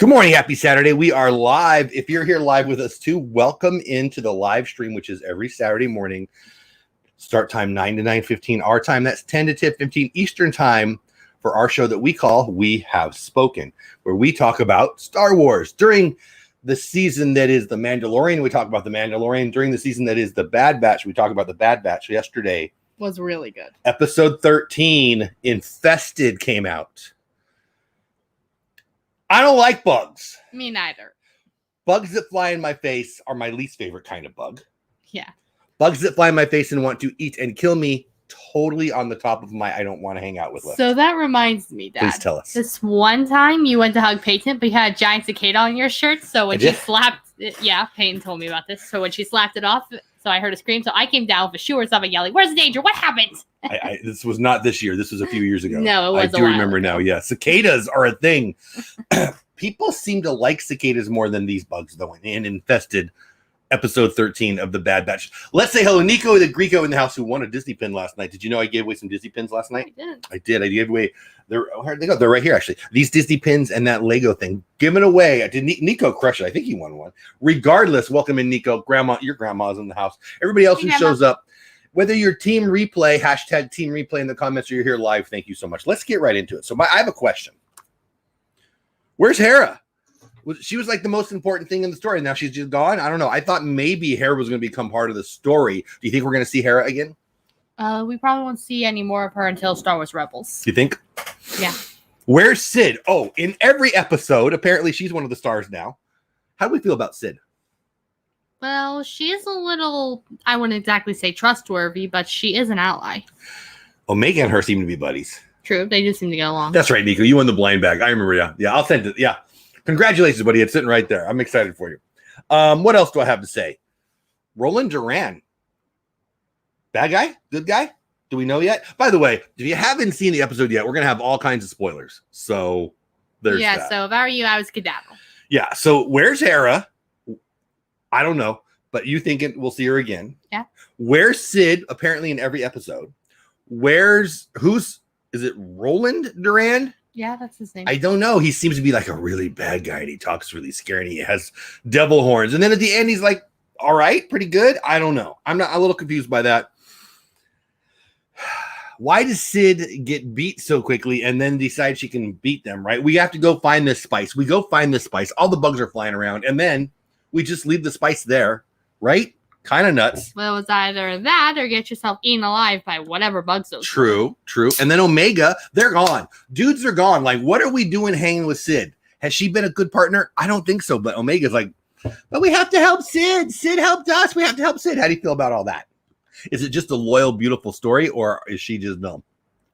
Good morning. Happy Saturday. We are live. If you're here live with us too, welcome into the live stream, which is every Saturday morning. Start time 9 to 9:15 our time. That's 10 to 10:15 Eastern time for our show that we call We Have Spoken, where we talk about Star Wars. During the season that is The Mandalorian, we talk about The Mandalorian. During the season that is The Bad Batch, we talk about The Bad Batch. Yesterday was really good. Episode 13, Infested, came out. I don't like bugs. Me neither. Bugs that fly in my face are my least favorite kind of bug. Yeah. Bugs that fly in my face and want to eat and kill me, totally on the top of my I don't want to hang out with list. So that reminds me, Dad. Please tell us. This one time you went to hug Peyton, but you had a giant cicada on your shirt. So when she slapped it, Peyton told me about this. So when she slapped it off, so I heard a scream. So I came down with a shoe or something yelling, "Where's the danger? What happened?" This was not this year. This was a few years ago. No, it was I do remember now. Yeah, cicadas are a thing. People seem to like cicadas more than these bugs, though. And Infested, episode 13 of The Bad Batch. Let's say hello, Nico the Greco in the house, who won a Disney pin last night. Did you know I gave away some Disney pins last night? I did. I gave away. Where'd they go? They're right here, actually. These Disney pins and that Lego thing. Given away. Did Nico crush it? I think he won one. Regardless, welcome in, Nico. Your grandma's in the house. Everybody else who shows up. Whether you're Team Replay, hashtag Team Replay in the comments, or you're here live, thank you so much. Let's get right into it. So I have a question. Where's Hera? She was like the most important thing in the story. Now she's just gone. I don't know. I thought maybe Hera was going to become part of the story. Do you think we're going to see Hera again? We probably won't see any more of her until Star Wars Rebels. You think? Yeah. Where's Sid? Oh, in every episode, apparently she's one of the stars now. How do we feel about Sid? Well, she is a little, I wouldn't exactly say trustworthy, but she is an ally. Omega and her seem to be buddies. True. They do seem to get along. That's right, Nico. You won the blind bag. I remember. Yeah. I'll send it. Yeah. Congratulations, buddy. It's sitting right there. I'm excited for you. What else do I have to say? Roland Duran. Bad guy? Good guy? Do we know yet? By the way, if you haven't seen the episode yet, we're going to have all kinds of spoilers. So there's that. So if I were you, I would skedaddle. Yeah. So where's Hera? I don't know, but you think we'll see her again. Yeah. Where's Sid? Apparently in every episode. Is it Roland Duran? Yeah, that's his name. I don't know. He seems to be like a really bad guy, and he talks really scary, and he has devil horns. And then at the end, he's like, all right, pretty good. I don't know. I'm a little confused by that. Why does Sid get beat so quickly and then decide she can beat them, right? We have to go find this spice. We go find this spice. All the bugs are flying around, and then we just leave the spice there, right? Kind of nuts. Well, it's either that or get yourself eaten alive by whatever bugs those. True. And then Omega, they're gone. Dudes are gone. Like, what are we doing hanging with Sid? Has she been a good partner? I don't think so. But Omega's like, but we have to help Sid. Sid helped us. We have to help Sid. How do you feel about all that? Is it just a loyal, beautiful story, or is she just dumb?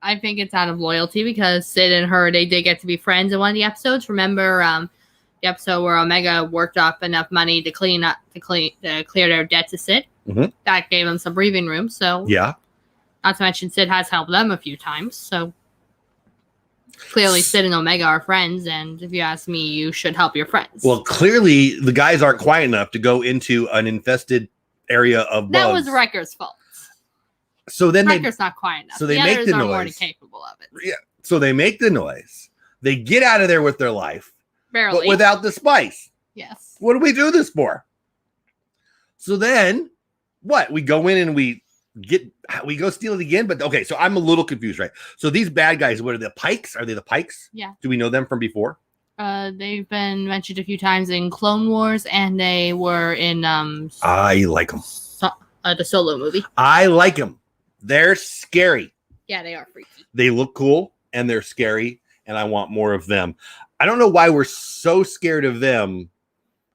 I think it's out of loyalty because Sid and her, they did get to be friends in one of the episodes. Remember, the episode where Omega worked up enough money to clear their debt to Sid. Mm-hmm. That gave them some breathing room. So yeah, not to mention Sid has helped them a few times. So clearly Sid and Omega are friends, and if you ask me, you should help your friends. Well, clearly the guys aren't quiet enough to go into an infested area of bugs. That was Wrecker's fault. So then Wrecker's not quiet enough. So they make the noise. More than capable of it. Yeah. So they make the noise. They get out of there with their life. Barely. But without the spice. Yes. What do we do this for? So then, what? We go in and we go steal it again? But okay, so I'm a little confused, right? So these bad guys, what are the Pikes? Are they the Pikes? Yeah. Do we know them from before? They've been mentioned a few times in Clone Wars, and they were in I like them. The Solo movie. I like them. They're scary. Yeah, they are freaky. They look cool and they're scary, and I want more of them. I don't know why we're so scared of them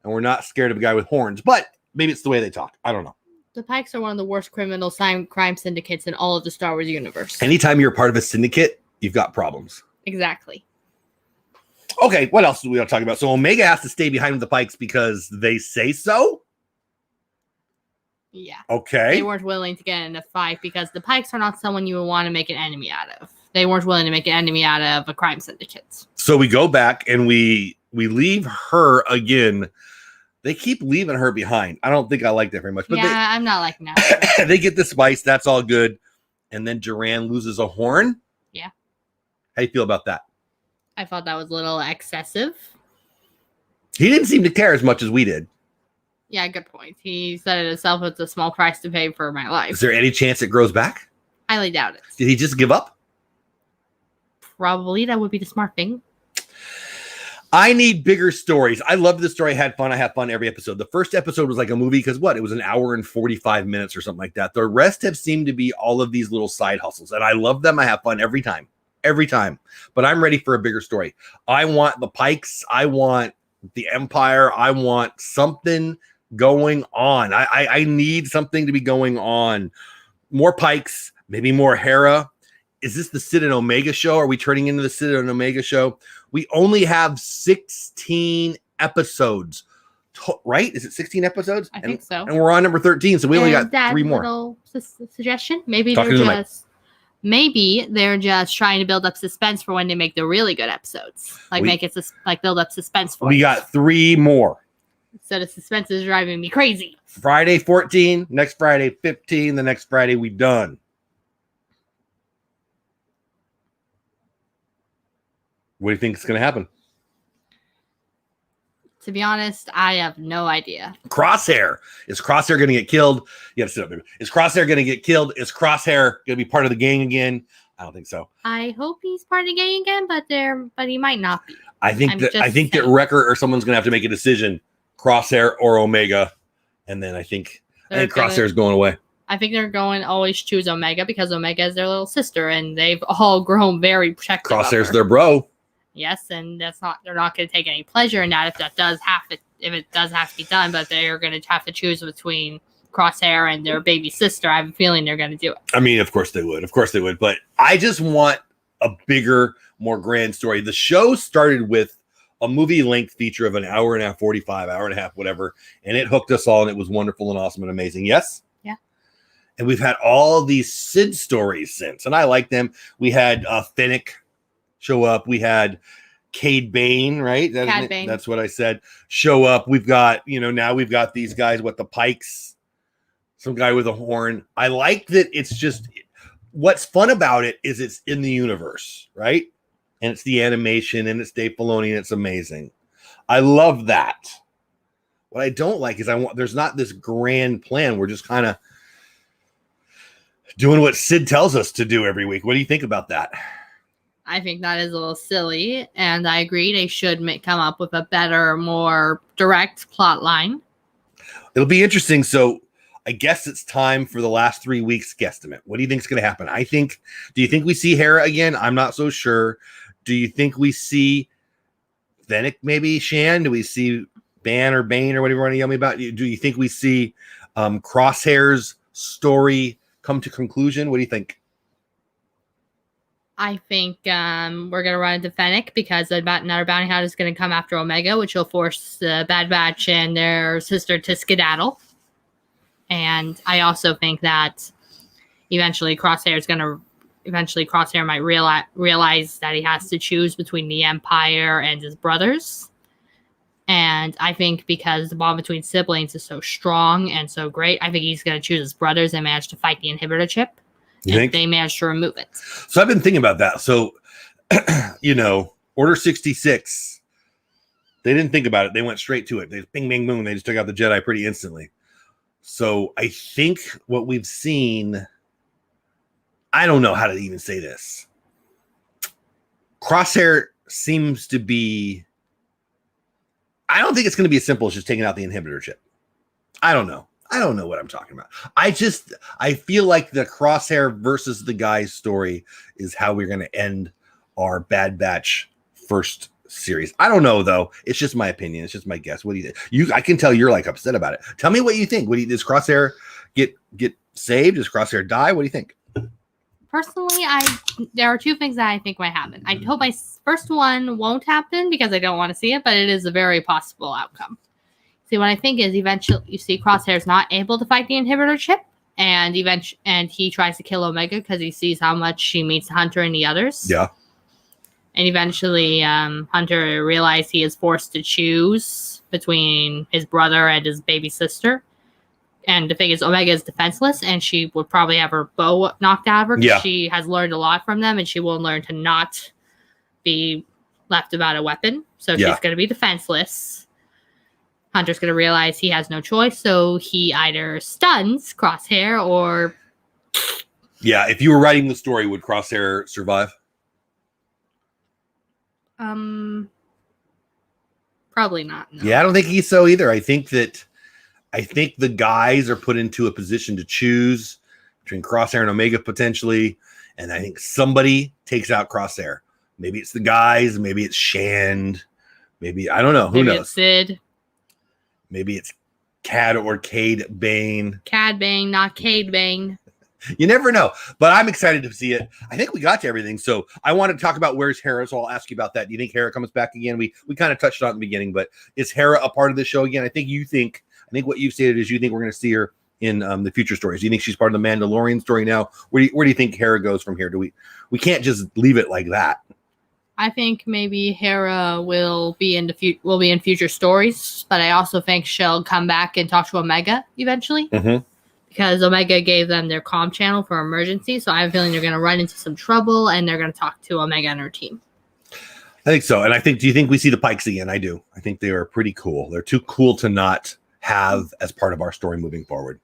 and we're not scared of a guy with horns, but maybe it's the way they talk. I don't know. The Pikes are one of the worst criminal crime syndicates in all of the Star Wars universe. Anytime you're part of a syndicate, you've got problems. Exactly. Okay, what else do we want to talk about? So Omega has to stay behind with the Pikes because they say so? Yeah. Okay. They weren't willing to get in a fight because the Pikes are not someone you would want to make an enemy out of. They weren't willing to make an enemy out of a crime syndicate. So we go back and we leave her again. They keep leaving her behind. I don't think I like that very much. But yeah, I'm not liking that. They get the spice. That's all good. And then Duran loses a horn. Yeah. How do you feel about that? I thought that was a little excessive. He didn't seem to care as much as we did. Yeah, good point. He said it himself, it's a small price to pay for my life. Is there any chance it grows back? Highly doubt it. Did he just give up? Probably. That would be the smart thing. I need bigger stories. I loved the story. I had fun. I have fun every episode. The first episode was like a movie because what? It was an hour and 45 minutes or something like that. The rest have seemed to be all of these little side hustles, and I love them. I have fun every time. Every time. But I'm ready for a bigger story. I want the Pikes. I want the Empire. I want something going on. I need something to be going on. More Pikes, maybe more Hera. Is this the Sid and Omega show? Are we turning into the Sid and Omega show? We only have 16 episodes, right? Is it 16 episodes? I think so. And we're on number 13, so we only got 3 more. Little suggestion. Maybe they're just trying to build up suspense for when they make the really good episodes. Build up suspense for. We got 3 more. So the suspense is driving me crazy. Friday 14, next Friday 15, the next Friday we done. What do you think is going to happen? To be honest, I have no idea. Crosshair. Is Crosshair going to get killed? You have to sit up, baby. Is Crosshair going to get killed? Is Crosshair going to be part of the gang again? I don't think so. I hope he's part of the gang again, but he might not be. I think that Wrecker or someone's going to have to make a decision. Crosshair or Omega, and then I think Crosshair is going away. I think they're going to always choose Omega because Omega is their little sister, and they've all grown very protective. Crosshair's their bro. Yes, and they're not going to take any pleasure in that if it does have to be done, but they're going to have to choose between Crosshair and their baby sister. I have a feeling they're going to do it. I mean, of course they would. But I just want a bigger, more grand story. The show started with a movie length feature of an hour and a half, 45, hour and a half, whatever. And it hooked us all and it was wonderful and awesome and amazing. Yes? Yeah. And we've had all these Sid stories since, and I like them. We had Fennec show up. We had Cade Bane, right? Cad Bane. That's what I said. Show up. We've got, now we've got these guys with the Pikes, some guy with a horn. I like that it's just, what's fun about it is it's in the universe, right? And it's the animation and it's Dave Filoni and it's amazing. I love that. What I don't like is there's not this grand plan. We're just kind of doing what Sid tells us to do every week. What do you think about that? I think that is a little silly, and I agree they should come up with a better, more direct plot line. It'll be interesting. So I guess it's time for the last 3 weeks guesstimate. What do you think is going to happen? Do you think we see Hera again? I'm not so sure. Do you think we see Fennec, maybe Shan? Do we see Bane or whatever you want to yell me about? Do you think we see Crosshair's story come to conclusion? What do you think? I think we're going to run into Fennec because another bounty hunter is going to come after Omega, which will force the Bad Batch and their sister to skedaddle. And I also think that eventually Crosshair might realize that he has to choose between the Empire and his brothers. And I think because the bond between siblings is so strong and so great, I think he's going to choose his brothers and manage to fight the inhibitor chip. You think? They managed to remove it. So I've been thinking about that. So, Order 66, they didn't think about it. They went straight to it. They bing, bing, boom. They just took out the Jedi pretty instantly. So I think what we've seen, I don't know how to even say this. Crosshair seems to be, I don't think it's going to be as simple as just taking out the inhibitor chip. I don't know what I'm talking about. I feel like the Crosshair versus the guys story is how we're going to end our Bad Batch first series. I don't know though. It's just my opinion. It's just my guess. What do you think? I can tell you're like upset about it. Tell me what you think. Does Crosshair get saved? Does Crosshair die? What do you think? Personally, there are 2 things that I think might happen. I hope my first one won't happen because I don't want to see it, but it is a very possible outcome. See, what I think is eventually you see Crosshair's not able to fight the inhibitor chip, and he tries to kill Omega because he sees how much she means to Hunter and the others. Yeah. And eventually, Hunter realized he is forced to choose between his brother and his baby sister. And the thing is, Omega is defenseless, and she would probably have her bow knocked out of her. Yeah. She has learned a lot from them, and she will learn to not be left without a weapon. So she's going to be defenseless. Hunter's going to realize he has no choice, so he either stuns Crosshair or... Yeah, if you were writing the story, would Crosshair survive? Probably not. No. Yeah, I don't think he's so either. I think the guys are put into a position to choose between Crosshair and Omega potentially, and I think somebody takes out Crosshair. Maybe it's the guys, maybe it's Shand, maybe I don't know. Who knows? It's Sid. Maybe it's Cad or Cade Bane. Cad Bane, not Cade Bane. You never know, but I'm excited to see it. I think we got to everything. So I want to talk about where's Hera. So I'll ask you about that. Do you think Hera comes back again? We kind of touched on it in the beginning, but is Hera a part of the show again? I think what you've stated is you think we're going to see her in the future stories. Do you think she's part of the Mandalorian story now? Where do you think Hera goes from here? We can't just leave it like that. I think maybe Hera will be in future stories, but I also think she'll come back and talk to Omega eventually. Mm-hmm. Because Omega gave them their comm channel for emergency. So I have a feeling they're going to run into some trouble and they're going to talk to Omega and her team. I think so. And do you think we see the Pikes again? I do. I think they are pretty cool. They're too cool to not have as part of our story moving forward.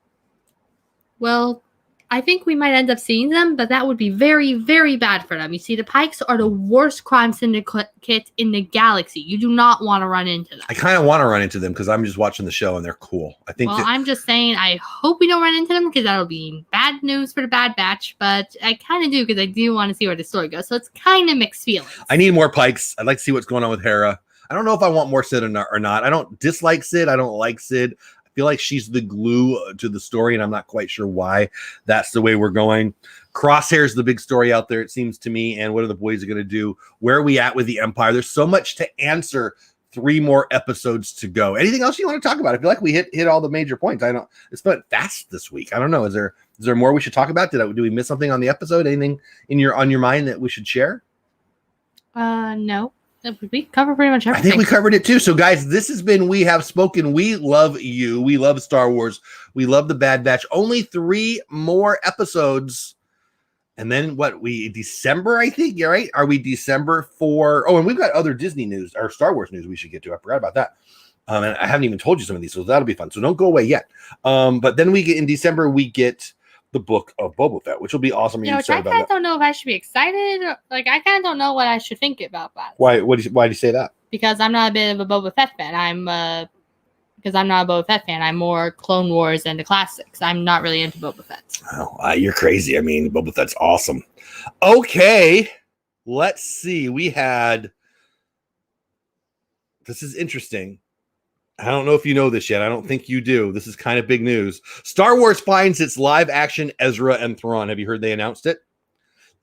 Well, I think we might end up seeing them, but that would be very, very bad for them. You see, the Pikes are the worst crime syndicate in the galaxy. You do not want to run into them. I kind of want to run into them because I'm just watching the show and they're cool. I'm just saying, I hope we don't run into them because that'll be bad news for the Bad Batch, but I kind of do because I do want to see where the story goes. So it's kind of mixed feelings. I need more Pikes. I'd like to see what's going on with Hera. I don't know if I want more Sid or not. I don't dislike Sid. I don't like Sid. Feel like she's the glue to the story, and I'm not quite sure why that's the way we're going. Crosshair's the big story out there, it seems to me, and what are the boys going to do? Where are we at with the Empire? There's so much to answer. 3 more episodes to go. Anything else you want to talk about? I feel like we hit all the major points. It's been fast this week. I don't know. Is there more we should talk about? Do we miss something on the episode? Anything on your mind that we should share? No. We covered pretty much everything. I think we covered it too. So, guys, this has been We Have Spoken. We love you. We love Star Wars. We love the Bad Batch. Only 3 more episodes. And then December, I think. Yeah, right? Are we December for... Oh, and we've got other Disney news or Star Wars news we should get to. I forgot about that. And I haven't even told you some of these, so that'll be fun. So don't go away yet. But then in December, we get the book of Boba Fett, which will be awesome. I kind of don't know if I should be excited. I kind of don't know what I should think about that. Why do you say that? Because I'm not a bit of a Boba Fett fan. Because I'm not a Boba Fett fan. I'm more Clone Wars and the classics. I'm not really into Boba Fett. Oh, you're crazy. I mean, Boba Fett's awesome. Okay, let's see. This is interesting. I don't know if you know this yet. I don't think you do. This is kind of big news. Star Wars finds its live-action Ezra and Thrawn. Have you heard they announced it?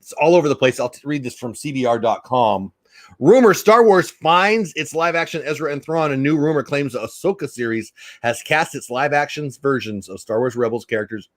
It's all over the place. I'll read this from CBR.com. Rumor: Star Wars finds its live-action Ezra and Thrawn. A new rumor claims the Ahsoka series has cast its live-action versions of Star Wars Rebels characters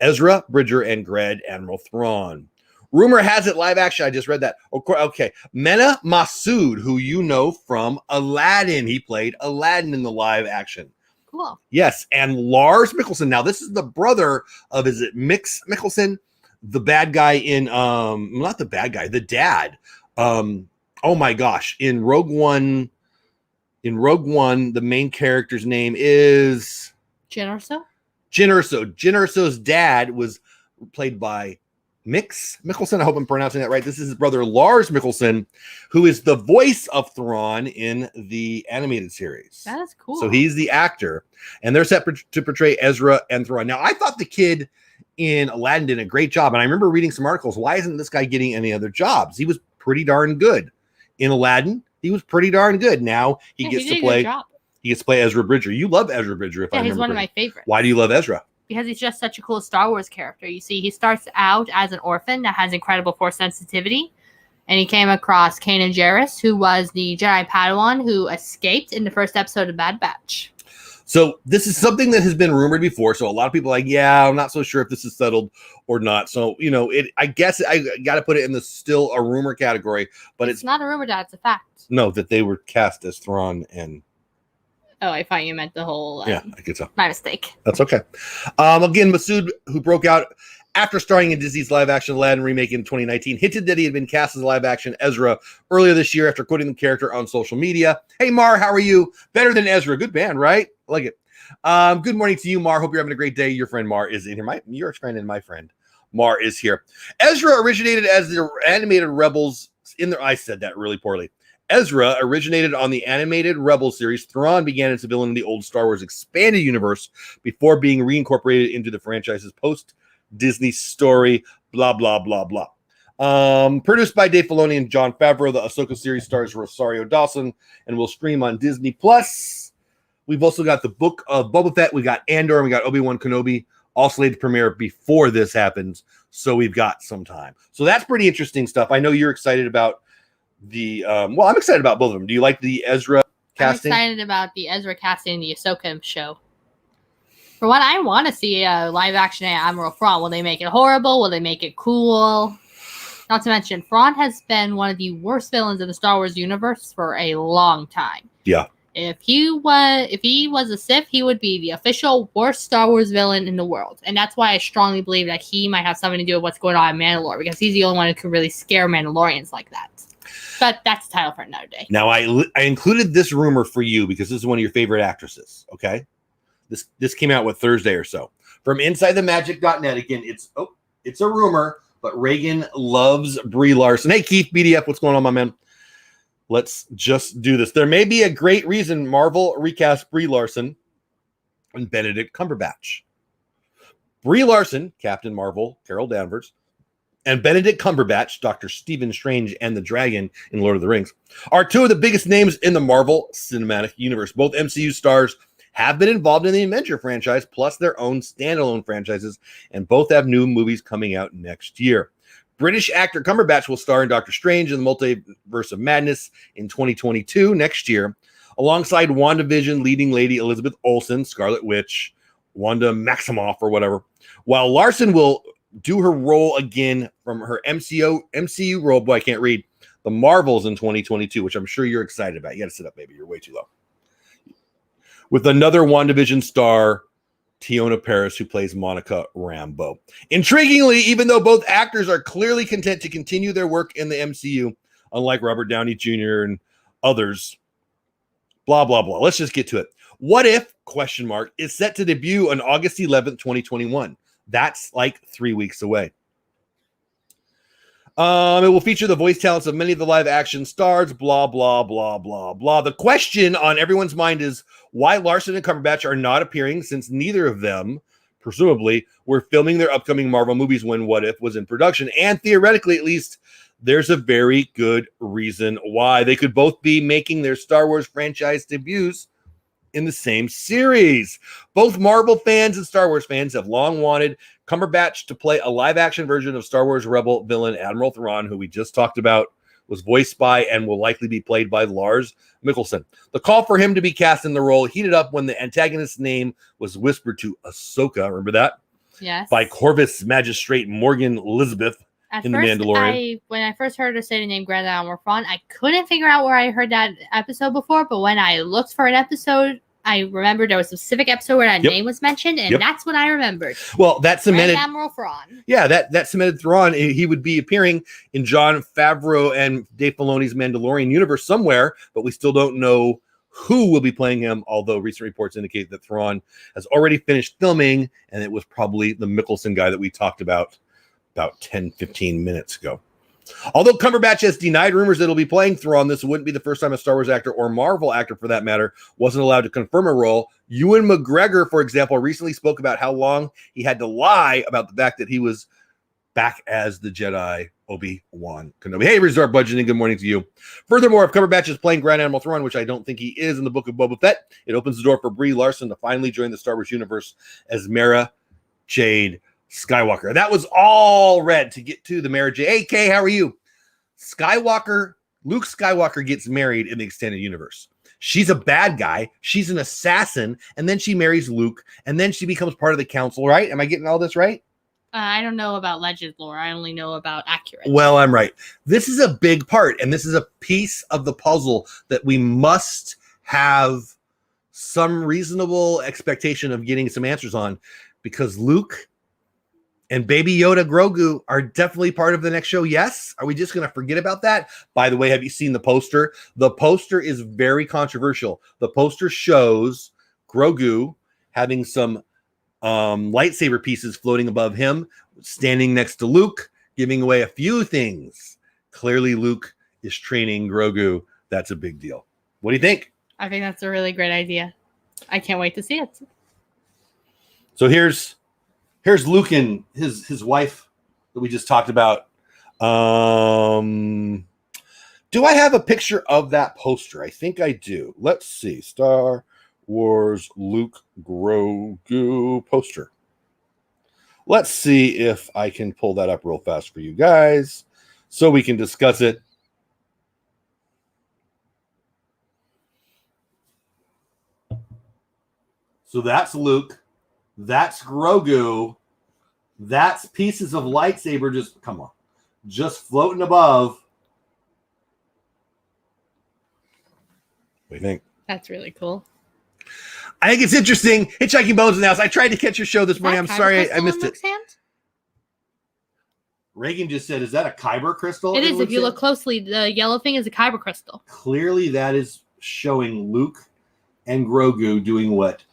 Ezra Bridger and Grand Admiral Thrawn. Rumor has it live action. I just read that. Okay. Mena Massoud, who you know from Aladdin. He played Aladdin in the live action. Cool. Yes. And Lars Mikkelsen. Now, this is the brother of, is it Mix Mikkelsen? The bad guy in, not the bad guy, the dad. Oh my gosh. In Rogue One, the main character's name is Jyn Erso. Jyn Erso's dad was played by Mix Mikkelsen. I hope I'm pronouncing that right. This is his brother Lars Mikkelsen, who is the voice of Thrawn in the animated series. That is cool. So he's the actor, and they're set to portray Ezra and Thrawn. Now, I thought the kid in Aladdin did a great job, and I remember reading some articles. Why isn't this guy getting any other jobs? He was pretty darn good in Aladdin. He was pretty darn good. Now he gets to play. He gets to play Ezra Bridger. You love Ezra Bridger, if I remember. He's one of my favorites. Why do you love Ezra? Because he's just such a cool Star Wars character. You see, he starts out as an orphan that has incredible force sensitivity. And he came across Kanan Jarrus, who was the Jedi Padawan who escaped in the first episode of Bad Batch. So this is something that has been rumored before. So a lot of people are like, yeah, I'm not so sure if this is settled or not. So, I guess I got to put it in the still a rumor category. But it's not a rumor, Dad. It's a fact. No, that they were cast as Thrawn and... Oh, I thought you meant the whole... yeah, I get so. My mistake. That's okay. Again, Massoud, who broke out after starring in Disney's live-action Aladdin remake in 2019, hinted that he had been cast as live-action Ezra earlier this year after quoting the character on social media. Hey, Mar, how are you? Better than Ezra. Good band, right? I like it. Good morning to you, Mar. Hope you're having a great day. Your friend Mar is in here. Your friend and my friend Mar is here. Ezra originated as the animated Rebels in the... I said that really poorly. Ezra originated on the animated Rebels series. Thrawn began as a villain in the old Star Wars expanded universe before being reincorporated into the franchise's post-Disney story, blah, blah, blah, blah. Produced by Dave Filoni and Jon Favreau, the Ahsoka series stars Rosario Dawson and will stream on Disney+. We've also got the Book of Boba Fett. We got Andor, and we got Obi-Wan Kenobi, all slated to premiere before this happens. So we've got some time. So that's pretty interesting stuff. I know you're excited about the well, I'm excited about both of them. Do you like the Ezra casting? I'm excited about the Ezra casting the Ahsoka show. For one, I want to see a live action Admiral Thrawn. Will they make it horrible? Will they make it cool? Not to mention, Thrawn has been one of the worst villains in the Star Wars universe for a long time. Yeah. If he was a Sith, he would be the official worst Star Wars villain in the world. And that's why I strongly believe that he might have something to do with what's going on in Mandalore, because he's the only one who can really scare Mandalorians like that. But that's the title for another day. Now, I included this rumor for you because this is one of your favorite actresses, okay? This came out, Thursday or so. From InsideTheMagic.net, again, it's a rumor, but Reagan loves Brie Larson. Hey, Keith, BDF, what's going on, my man? Let's just do this. There may be a great reason Marvel recast Brie Larson and Benedict Cumberbatch. Brie Larson, Captain Marvel, Carol Danvers, and Benedict Cumberbatch, Dr. Stephen Strange and the Dragon in Lord of the Rings, are two of the biggest names in the Marvel Cinematic Universe. Both MCU stars have been involved in the Avenger franchise, plus their own standalone franchises, and both have new movies coming out next year. British actor Cumberbatch will star in Doctor Strange and the Multiverse of Madness in 2022, next year, alongside WandaVision leading lady Elizabeth Olsen, Scarlet Witch, Wanda Maximoff, or whatever, while Larson will do her role again from her MCU role, boy, I can't read, The Marvels in 2022, which I'm sure you're excited about. You got to sit up, baby. You're way too low. With another WandaVision star, Tiona Paris, who plays Monica Rambeau. Intriguingly, even though both actors are clearly content to continue their work in the MCU, unlike Robert Downey Jr. and others, blah, blah, blah. Let's just get to it. What If, ? Is set to debut on August 11th, 2021. That's like 3 weeks away. It will feature the voice talents of many of the live action stars, blah, blah, blah, blah, blah. The question on everyone's mind is why Larson and Cumberbatch are not appearing, since neither of them, presumably, were filming their upcoming Marvel movies when What If was in production. And theoretically, at least, there's a very good reason why. They could both be making their Star Wars franchise debuts in the same series. Both Marvel fans and Star Wars fans have long wanted Cumberbatch to play a live-action version of Star Wars rebel villain Admiral Thrawn, who we just talked about was voiced by and will likely be played by Lars Mikkelsen. The call for him to be cast in the role heated up when the antagonist's name was whispered to Ahsoka, remember that? Yes. By Corvus Magistrate Morgan Elizabeth in The Mandalorian. When I first heard her say the name Grand Admiral Thrawn, I couldn't figure out where I heard that episode before, but when I looked for an episode, I remembered there was a specific episode where that name was mentioned, and that's what I remembered. Well, that cemented Grand Admiral Thrawn. Yeah, that cemented Thrawn. He would be appearing in Jon Favreau and Dave Filoni's Mandalorian universe somewhere, but we still don't know who will be playing him, although recent reports indicate that Thrawn has already finished filming, and it was probably the Mikkelsen guy that we talked about 10, 15 minutes ago. Although Cumberbatch has denied rumors that he'll be playing Thrawn, this wouldn't be the first time a Star Wars actor, or Marvel actor for that matter, wasn't allowed to confirm a role. Ewan McGregor, for example, recently spoke about how long he had to lie about the fact that he was back as the Jedi Obi-Wan Kenobi. Hey, Resort Budgeting, good morning to you. Furthermore, if Cumberbatch is playing Grand Admiral Thrawn, which I don't think he is in the Book of Boba Fett, it opens the door for Brie Larson to finally join the Star Wars universe as Mara Jade Skywalker. That was all read to get to the Mara Jade. Hey, Kay, how are you? Luke Skywalker gets married in the extended universe. She's a bad guy. She's an assassin. And then she marries Luke. And then she becomes part of the council, right? Am I getting all this right? I don't know about legend lore. I only know about accurate. Well, I'm right. This is a big part. And this is a piece of the puzzle that we must have some reasonable expectation of getting some answers on. Because Luke And Baby Yoda Grogu are definitely part of the next show. Yes. Are we just going to forget about that? By the way, have you seen the poster? The poster is very controversial. The poster shows Grogu having some lightsaber pieces floating above him, standing next to Luke, giving away a few things. Clearly, Luke is training Grogu. That's a big deal. What do you think? I think that's a really great idea. I can't wait to see it. So here's Luke and his wife that we just talked about. Do I have a picture of that poster? I think I do. Let's see. Star Wars Luke Grogu poster. Let's see if I can pull that up real fast for you guys so we can discuss it. So that's Luke. That's Grogu. That's pieces of lightsaber just floating above. What do you think? That's really cool. I think it's interesting. Hitchhiking Bones in the house. I tried to catch your show this morning. I'm sorry I missed it. Reagan just said, is that a kyber crystal? It is. If you look closely, the yellow thing is a kyber crystal. Clearly, that is showing Luke and Grogu doing what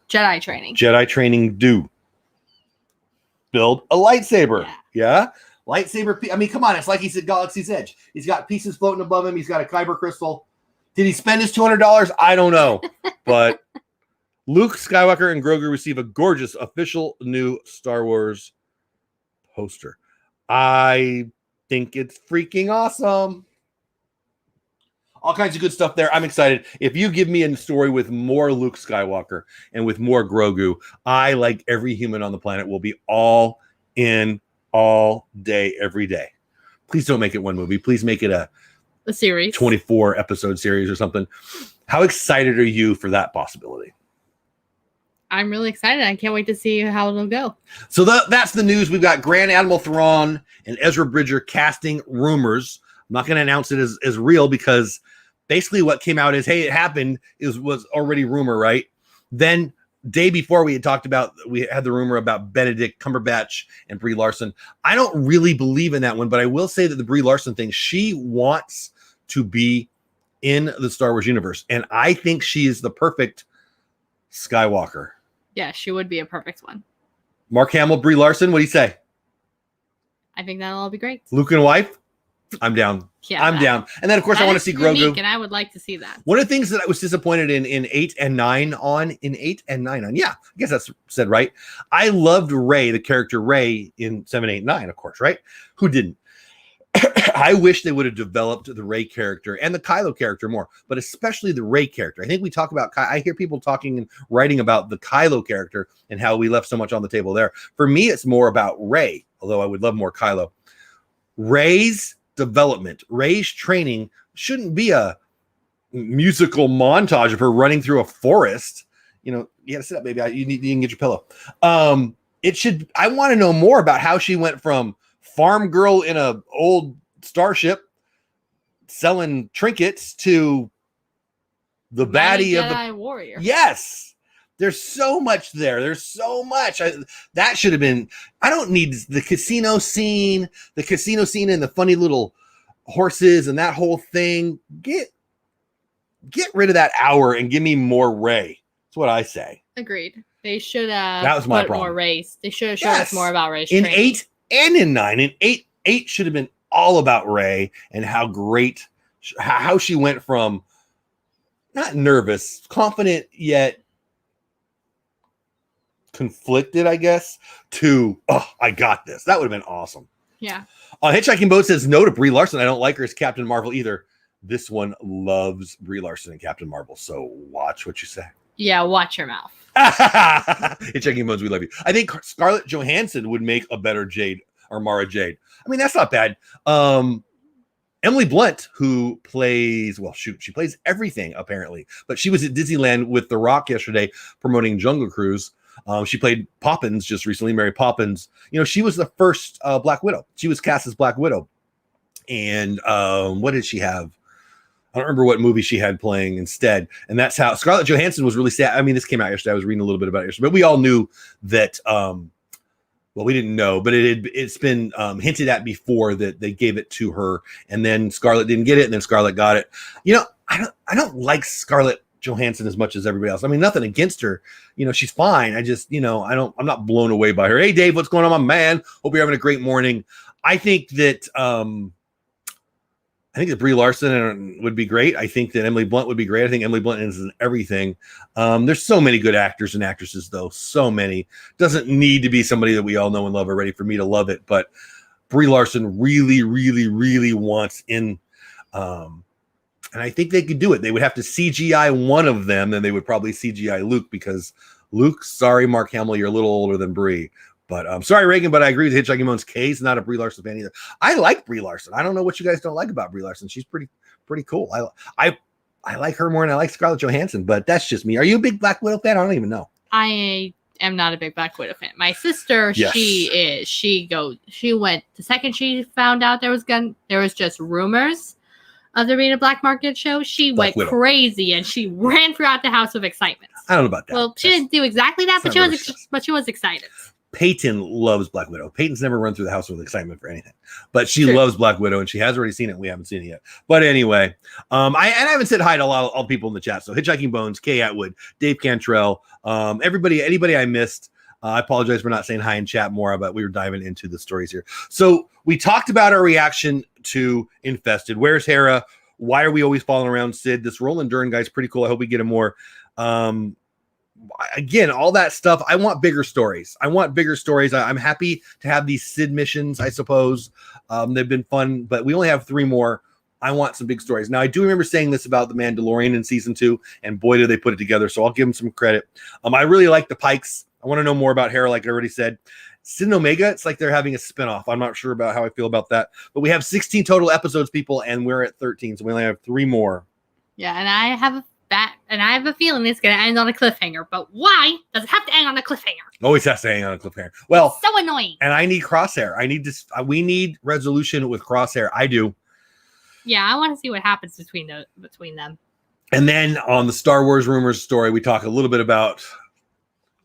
Jedi training do. Build a lightsaber. Yeah. Lightsaber. I mean, come on. It's like he said Galaxy's Edge. He's got pieces floating above him. He's got a kyber crystal. Did he spend his $200? I don't know. But Luke Skywalker and Grogu receive a gorgeous official new Star Wars poster. I think it's freaking awesome. All kinds of good stuff there. I'm excited. If you give me a story with more Luke Skywalker and with more Grogu, I, like every human on the planet, will be all in all day, every day. Please don't make it one movie. Please make it a series, 24 episode series or something. How excited are you for that possibility? I'm really excited. I can't wait to see how it'll go. So that's the news. We've got Grand Admiral Thrawn and Ezra Bridger casting rumors. I'm not going to announce it as real because basically what came out is, hey, it happened, was already rumor, right? Then day before we had the rumor about Benedict Cumberbatch and Brie Larson. I don't really believe in that one, but I will say that the Brie Larson thing, she wants to be in the Star Wars universe. And I think she is the perfect Skywalker. Yeah, she would be a perfect one. Mark Hamill, Brie Larson, what do you say? I think that'll all be great. Luke and wife? I'm down. Yeah, I'm down. And then, of course, I want to see Grogu. And I would like to see that. One of the things that I was disappointed in 8 and 9 on. Yeah, I guess that's said right. I loved Rey, the character Rey in 7, 8, 9, of course, right? Who didn't? I wish they would have developed the Rey character and the Kylo character more, but especially the Rey character. I think we talk about, I hear people talking and writing about the Kylo character and how we left so much on the table there. For me, it's more about Rey, although I would love more Kylo. Rey's development, Rey's training shouldn't be a musical montage of her running through a forest. You know, you gotta sit up, baby. You can get your pillow. I want to know more about how she went from farm girl in a old starship selling trinkets to the baddie of the warrior. Yes. There's so much there. There's so much. That should have been. I don't need the casino scene and the funny little horses and that whole thing. Get rid of that hour and give me more Rey. That's what I say. Agreed. They should have that was my problem. More Rey's. They should have shown us more about Rey's in training. 8 and in 9. In 8 should have been all about Rey and how great, how she went from not nervous, confident yet conflicted, I guess, to I got this. That would have been awesome. Yeah. Hitchhiking Boat says no to Brie Larson. I don't like her as Captain Marvel either. This one loves Brie Larson and Captain Marvel. So watch what you say. Yeah, watch your mouth. Hitchhiking Bones, we love you. I think Scarlett Johansson would make a better Jade or Mara Jade. I mean, that's not bad. Emily Blunt, who plays, she plays everything apparently, but she was at Disneyland with The Rock yesterday promoting Jungle Cruise. She played Poppins just recently, Mary Poppins. You know, she was the first Black Widow. She was cast as Black Widow. And what did she have? I don't remember what movie she had playing instead. And that's how Scarlett Johansson was really sad. I mean, this came out yesterday. I was reading a little bit about it yesterday, but we all knew that Well, we didn't know, but it's been hinted at before that they gave it to her, and then Scarlett didn't get it, and then Scarlett got it. You know, I don't like Scarlett Johansson as much as everybody else. I mean, nothing against her. You know, she's fine. I just, you know, I'm not blown away by her. Hey, Dave, what's going on, my man? Hope you're having a great morning. I think that Brie Larson would be great. I think that Emily Blunt would be great. I think Emily Blunt is in everything. There's so many good actors and actresses, though. So many. Doesn't need to be somebody that we all know and love already for me to love it. But Brie Larson really, really, really wants in. And I think they could do it. They would have to CGI one of them, and they would probably CGI Luke, because Luke, sorry, Mark Hamill, you're a little older than Brie. But sorry, Reagan, but I agree with Hitchhiking Bones. Kay's not a Brie Larson fan either. I like Brie Larson. I don't know what you guys don't like about Brie Larson. She's pretty cool. I like her more than I like Scarlett Johansson, but that's just me. Are you a big Black Widow fan? I don't even know. I am not a big Black Widow fan. My sister, yes. She is. She went the second she found out there was just rumors of there being a black market show. She went crazy and she ran throughout the house with excitement. I don't know about that. Well, she didn't do exactly that, but she was excited. Peyton loves Black Widow. Peyton's never run through the house with excitement for anything, but she loves Black Widow, and she has already seen it. We haven't seen it yet. But anyway, I haven't said hi to all the people in the chat. So Hitchhiking Bones, Kay Atwood, Dave Cantrell, anybody I missed. I apologize for not saying hi in chat more, but we were diving into the stories here. So we talked about our reaction to Infested. Where's Hera? Why are we always following around Sid? This Roland Dern guy's pretty cool. I hope we get him more. Again, all that stuff. I want bigger stories. I'm happy to have these Sid missions, I suppose. They've been fun, but we only have 3 more. I want some big stories. Now, I do remember saying this about The Mandalorian in season 2, and boy, did they put it together. So I'll give them some credit. I really like the Pikes. I want to know more about Hera, like I already said. Sid and Omega, it's like they're having a spinoff. I'm not sure about how I feel about that. But we have 16 total episodes, people, and we're at 13. So we only have 3 more. Yeah, and I have a feeling it's going to end on a cliffhanger. But why does it have to end on a cliffhanger? Always has to end on a cliffhanger. Well, it's so annoying. And I need Crosshair. We need resolution with Crosshair. I do. Yeah, I want to see what happens between them. And then on the Star Wars rumors story, we talk a little bit about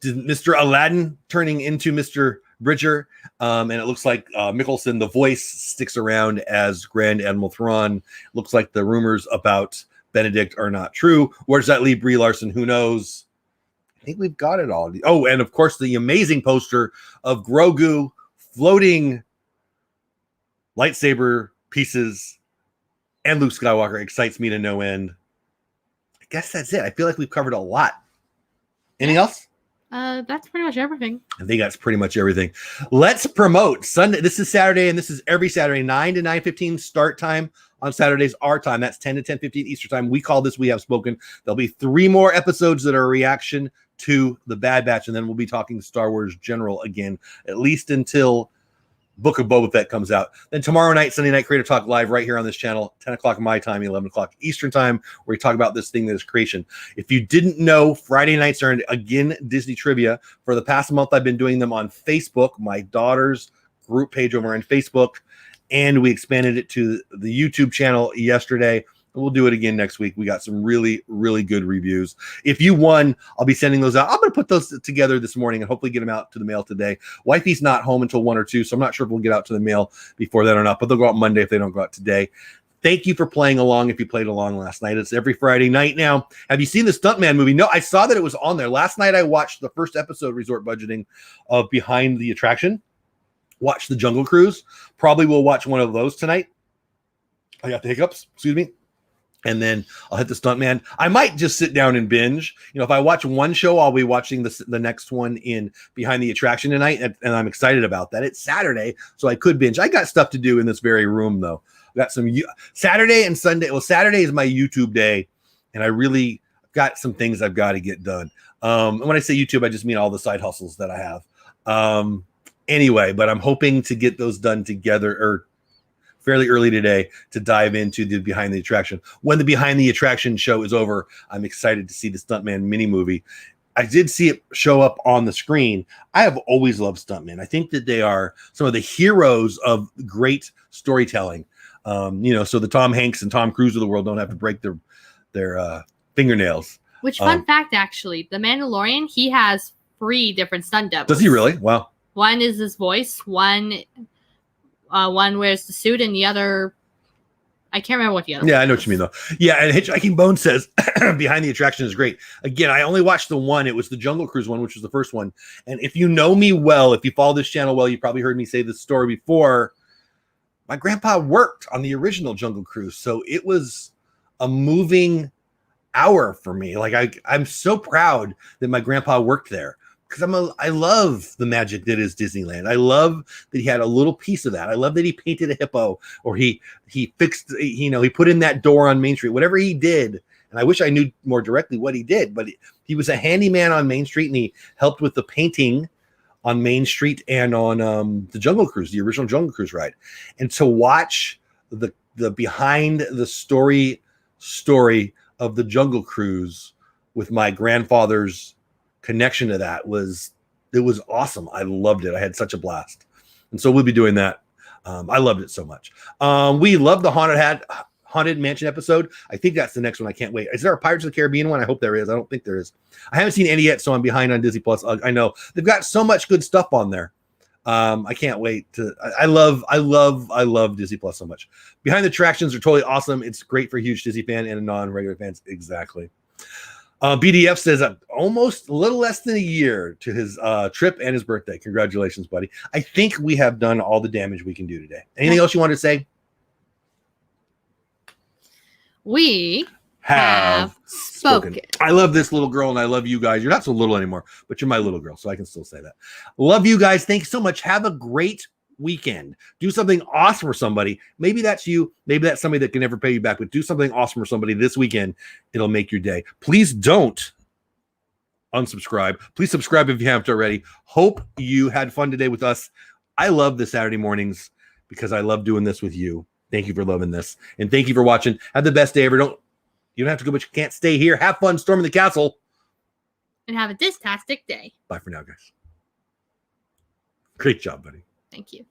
Mr. Aladdin turning into Mr. Bridger. And it looks like Mickelson, the voice, sticks around as Grand Admiral Thrawn. Looks like the rumors about Benedict are not true. Where does that leave Brie Larson? Who knows? I think we've got it all. Oh, and of course, the amazing poster of Grogu floating lightsaber pieces and Luke Skywalker excites me to no end. I guess that's it. I feel like we've covered a lot. Anything else? That's pretty much everything. I think that's pretty much everything. Let's promote Sunday. This is Saturday, and this is every Saturday, 9 to 9:15 start time. On Saturdays, our time. That's 10 to 10:15 Eastern time. We call this We Have Spoken. There'll be 3 more episodes that are a reaction to The Bad Batch, and then we'll be talking Star Wars General again, at least until Book of Boba Fett comes out. Then tomorrow night, Sunday Night Creator Talk live right here on this channel, 10 o'clock my time, 11 o'clock Eastern time, where we talk about this thing that is creation. If you didn't know, Friday nights are, again, Disney Trivia. For the past month, I've been doing them on Facebook, my daughter's group page over on Facebook, and we expanded it to the YouTube channel yesterday. We'll do it again next week. We got some really, really good reviews. If you won, I'll be sending those out. I'm going to put those together this morning and hopefully get them out to the mail today. Wifey's not home until 1 or 2, so I'm not sure if we'll get out to the mail before that or not, but they'll go out Monday if they don't go out today. Thank you for playing along if you played along last night. It's every Friday night now. Have you seen the Stuntman movie? No, I saw that it was on there. Last night I watched the first episode, Resort Budgeting, of Behind the Attraction. Watch the Jungle Cruise. Probably will watch one of those tonight. I got the hiccups. Excuse me. And then I'll hit the Stuntman. I might just sit down and binge. You know, if I watch one show, I'll be watching the next one in Behind the Attraction tonight, and I'm excited about that. It's Saturday, so I could binge. I got stuff to do in this very room, though. I got some Saturday and Sunday. Well, Saturday is my YouTube day, and I really got some things I've got to get done. And when I say YouTube, I just mean all the side hustles that I have. Anyway, but I'm hoping to get those done together or fairly early today to dive into the Behind the Attraction. When the Behind the Attraction show is over, I'm excited to see the Stuntman mini movie. I did see it show up on the screen. I have always loved Stuntmen. I think that they are some of the heroes of great storytelling. You know, so the Tom Hanks and Tom Cruise of the world don't have to break their fingernails. Which fun fact, actually, the Mandalorian, he has 3 different stunt doubles. Does he really? Wow. One is his voice. One wears the suit, and the other, I can't remember what the other. Yeah, one I know is. what you mean though. Yeah, and Hitchhiking Bone says Behind the Attraction is great. Again, I only watched the one. It was the Jungle Cruise one, which was the first one. And if you know me well, if you follow this channel well, you probably heard me say this story before. My grandpa worked on the original Jungle Cruise, so it was a moving hour for me. Like I'm so proud that my grandpa worked there because I love the magic that is Disneyland. I love that he had a little piece of that. I love that he painted a hippo, or he fixed, he put in that door on Main Street, whatever he did. And I wish I knew more directly what he did, but he was a handyman on Main Street, and he helped with the painting on Main Street and on the Jungle Cruise, the original Jungle Cruise ride. And to watch the behind the story of the Jungle Cruise with my grandfather's connection to that was awesome. I loved it. I had such a blast. And so we'll be doing that. I loved it so much. We love the Haunted Mansion episode. I think that's the next one. I can't wait. Is there a Pirates of the Caribbean one? I hope there is. I don't think there is. I haven't seen any yet, so I'm behind on Disney Plus. I know they've got so much good stuff on there. I can't wait to. I love Disney Plus so much. Behind the Attractions are totally awesome. It's great for a huge Disney fan and non-regular fans. Exactly. BDF says almost a little less than a year to his trip and his birthday. Congratulations, buddy. I think we have done all the damage we can do today. Anything else you want to say? We have spoken. I love this little girl, and I love you guys. You're not so little anymore, but you're my little girl, so I can still say that. Love you guys. Thanks so much. Have a great weekend. Do something awesome for somebody. Maybe that's you. Maybe that's somebody that can never pay you back, but do something awesome for somebody this weekend. It'll make your day. Please don't unsubscribe. Please subscribe if you haven't already. Hope you had fun today with us. I love the Saturday mornings because I love doing this with you. Thank you for loving this. And thank you for watching. Have the best day ever. You don't have to go, but you can't stay here. Have fun storming the castle. And have a distastic day. Bye for now, guys. Great job, buddy. Thank you.